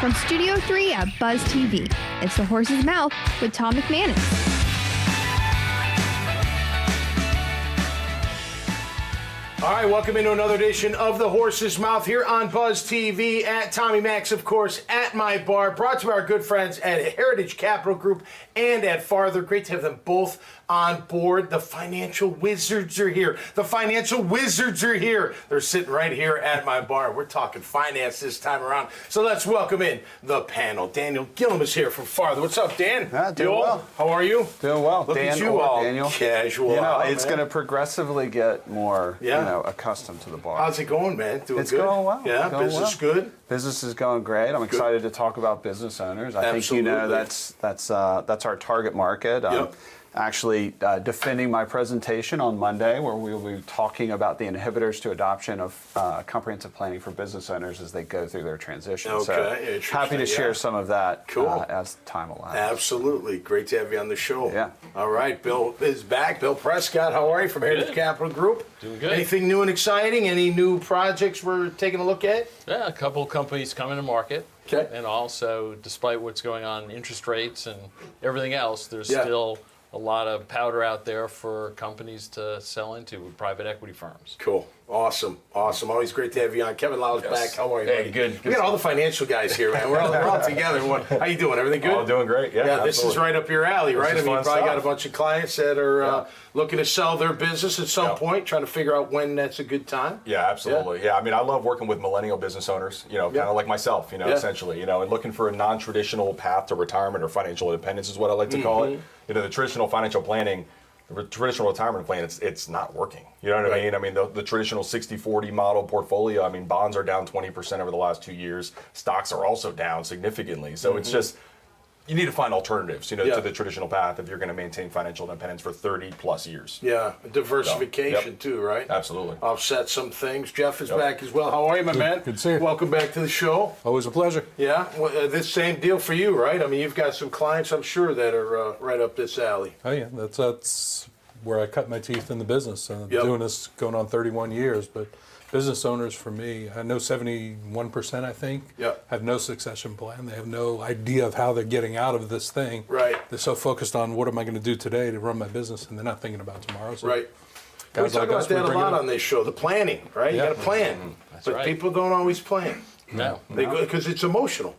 From Studio 3 at Buzz TV, it's The Horse's Mouth with Tom McManus. All right, welcome into another edition of The Horse's Mouth here on Buzz TV at Tommy Max, of course, at my bar. Brought to you by our good friends at Heritage Capital Group and at Farther. Great to have them both on board. The financial wizards are here. The financial wizards are here. They're sitting right here at my bar. We're talking finance this time around. So let's welcome in the panel. Daniel Gilham is here from Farther. What's up, Dan? Doing well. How are you? Doing well. Look Dan at you all Daniel. casual. It's going to progressively get more, accustomed to the bar. How's it going, man? Doing it's good? Going well. Yeah, going business well. good? Business is going great. I'm excited to talk about business owners. I Absolutely. think that's our target market. Yep. Actually defending my presentation on Monday, where we'll be talking about the inhibitors to adoption of comprehensive planning for business owners as they go through their transition. Okay, so happy to share some of that Cool. as time allows. Absolutely. Great to have you on the show. Yeah. All right, Bill is back. Bill Prescott, how are you from Heritage Capital Group? Doing good. Anything new and exciting? Any new projects we're taking a look at? Yeah, a couple of companies coming to market. Okay. And also, despite what's going on in interest rates and everything else, there's Yeah. still a lot of powder out there for companies to sell into with private equity firms. Cool. Awesome. Always great to have you on. Kevin Lau's back. How are you? Hey, buddy? good. We got all the financial guys here, man. We're all together. How you doing? Everything good? Oh, doing great. Yeah, this is absolutely. right up your alley, right? is I mean, you fun probably got a stuff. bunch of clients that are looking to sell their business at some Yeah. point, trying to figure out when that's a good time. Yeah, absolutely. Yeah, I mean, I love working with millennial business owners, kind of like myself, essentially, and looking for a non-traditional path to retirement or financial independence is what I like to call it. The traditional financial planning, the traditional retirement plan, it's not working. You know what I mean? I mean, the traditional 60-40 model portfolio, I mean, bonds are down 20% over the last 2 years. Stocks are also down significantly. So it's just, you need to find alternatives, to the traditional path if you're going to maintain financial independence for 30 plus years. Yeah, diversification too, right? Absolutely. Offset some things. Jeff is back as well. How are you, my man? Good to see you. Welcome back to the show. Always a pleasure. Yeah, this same deal for you, right? I mean, you've got some clients, I'm sure, that are right up this alley. Oh yeah, that's where I cut my teeth in the business. Doing this going on 31 years, but business owners for me, I know 71%, I think, have no succession plan. They have no idea of how they're getting out of this thing. Right. They're so focused on what am I going to do today to run my business, and they're not thinking about tomorrow. So Right. We talk about that a lot on this show, the planning, right? Yeah. You got to plan. But right. people don't always plan. No. Because it's emotional,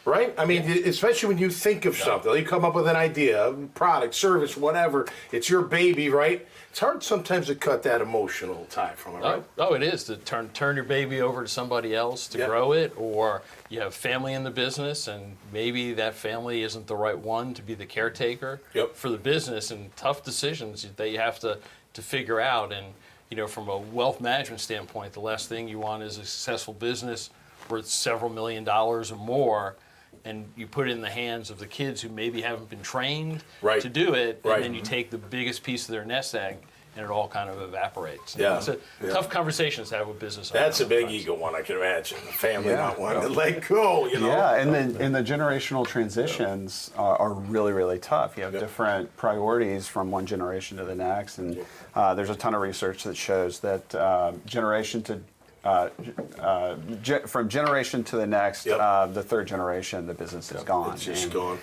right? I mean, especially when you think of something, you come up with an idea, product, service, whatever, it's your baby, right? It's hard sometimes to cut that emotional tie from it, right? Oh, it is to turn your baby over to somebody else to grow it, or you have family in the business and maybe that family isn't the right one to be the caretaker for the business, and tough decisions that you have to figure out. And from a wealth management standpoint, the last thing you want is a successful business worth several $1 million or more, and you put it in the hands of the kids who maybe haven't been trained to do it, and then you take the biggest piece of their nest egg, and it all kind of evaporates. Yeah. It's a tough conversation to have with business owners. That's a big ego one, I can imagine. The family not wanting to let go, Yeah, and the generational transitions are really, really tough. You have different priorities from one generation to the next, and there's a ton of research that shows that from generation to the next, the third generation, the business is gone. It's just gone.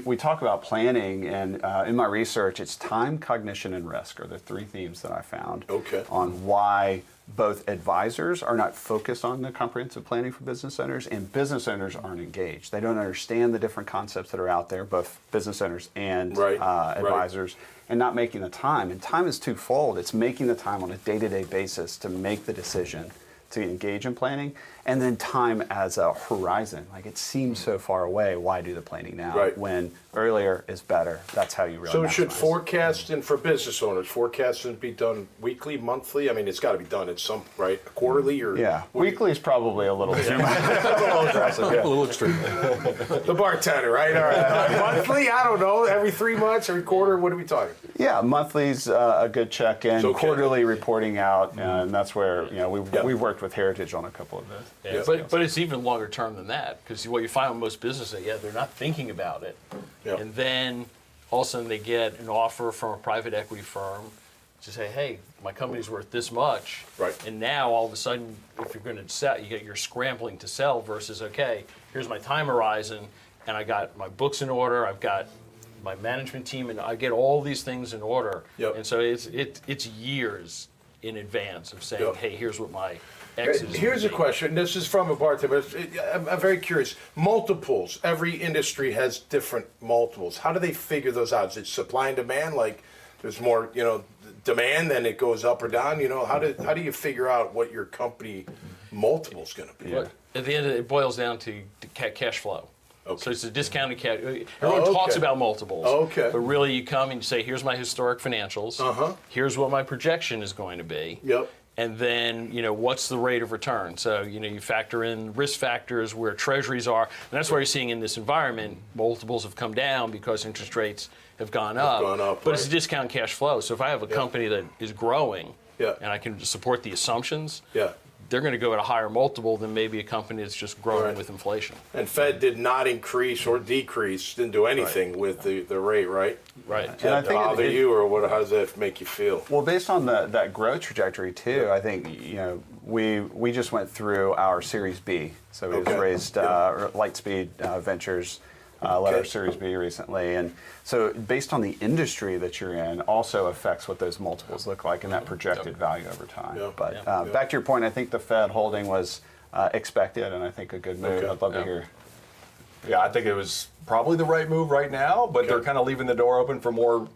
We talk about planning, and in my research, it's time, cognition, and risk are the three themes that I found on why both advisors are not focused on the comprehensive planning for business owners, and business owners aren't engaged. They don't understand the different concepts that are out there, both business owners and advisors, and not making the time. And time is twofold. It's making the time on a day-to-day basis to make the decision to engage in planning, and then time as a horizon. Like, it seems so far away, why do the planning now? When earlier is better. That's how you really So should maximize. forecasting for business owners, forecasting be done weekly, monthly? I mean, it's got to be done at some, quarterly or? Yeah, weekly is probably a little too much. A little aggressive, A little extreme. The bartender, right? All right. Monthly? I don't know. Every 3 months, every quarter? What are we talking? Yeah, monthly's a good check-in. Okay. Quarterly reporting out, and that's where we've worked with Heritage on a couple of those. Yeah, but it's even longer term than that, because what you find with most businesses, they're not thinking about it. And then all of a sudden they get an offer from a private equity firm, to say, hey, my company's worth this much. Right. And now all of a sudden, if you're going to sell, you're scrambling to sell versus, okay, here's my time horizon, and I got my books in order, I've got my management team, and I get all these things in order. Yep. And so it's years in advance of saying, hey, here's what my X is. Here's a question. This is from a bartender. I'm very curious. Multiples. Every industry has different multiples. How do they figure those out? Is it supply and demand? Like there's more, demand, then it goes up or down. How do you figure out what your company multiple is going to be? Well, at the end of it boils down to cash flow. Okay. So it's a discounted cash. Everyone talks about multiples. Okay. But really, you come and you say, here's my historic financials. Here's what my projection is going to be. Yep. And then, what's the rate of return? So, you factor in risk factors where treasuries are. And that's why you're seeing in this environment, multiples have come down because interest rates have gone up. But it's a discount cash flow. So if I have a company that is growing and I can support the assumptions, they're going to go at a higher multiple than maybe a company that's just growing with inflation. And Fed did not increase or decrease, didn't do anything with the rate, right? Right. And I think bother you, or how does that make you feel? Well, based on that growth trajectory too, I think we just went through our Series B, so we just raised Lightspeed Ventures. Led our Series B recently, and so based on the industry that you're in also affects what those multiples look like and that projected value over time. But back to your point, I think the Fed holding was expected, and I think a good move. I'd love to hear. Yeah, I think it was probably the right move right now, but they're kind of leaving the door open for more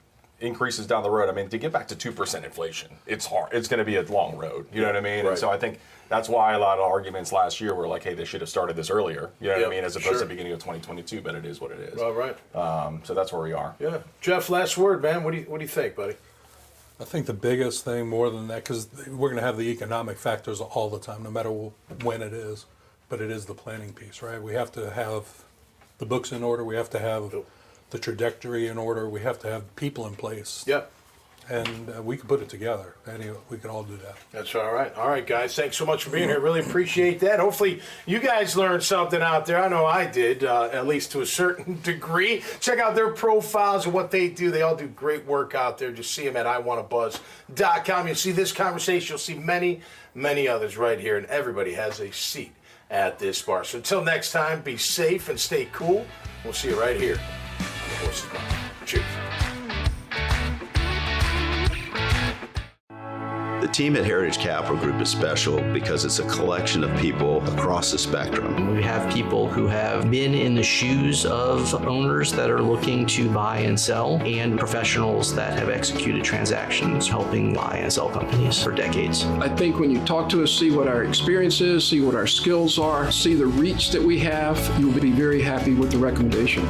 increases down the road. I mean, to get back to 2% inflation, it's hard. It's going to be a long road. You know what I mean? Right. And so I think that's why a lot of arguments last year were like, hey, they should have started this earlier. You know what I mean? As opposed to the beginning of 2022, but it is what it is. All right. So that's where we are. Yeah. Jeff, last word, man. What do you think, buddy? I think the biggest thing more than that, because we're going to have the economic factors all the time, no matter when it is, but it is the planning piece, right? We have to have the books in order. We have to have the trajectory in order. We have to have people in place. Yeah. And we can put it together. Anyway, we can all do that. That's all right. All right, guys. Thanks so much for being here. Really appreciate that. Hopefully, you guys learned something out there. I know I did, at least to a certain degree. Check out their profiles and what they do. They all do great work out there. Just see them at iwantabuzz.com. You'll see this conversation. You'll see many, many others right here. And everybody has a seat at this bar. So until next time, be safe and stay cool. We'll see you right here on the Horses Mouth. Cheers. The team at Heritage Capital Group is special because it's a collection of people across the spectrum. We have people who have been in the shoes of owners that are looking to buy and sell, and professionals that have executed transactions helping buy and sell companies for decades. I think when you talk to us, see what our experience is, see what our skills are, see the reach that we have, you'll be very happy with the recommendation.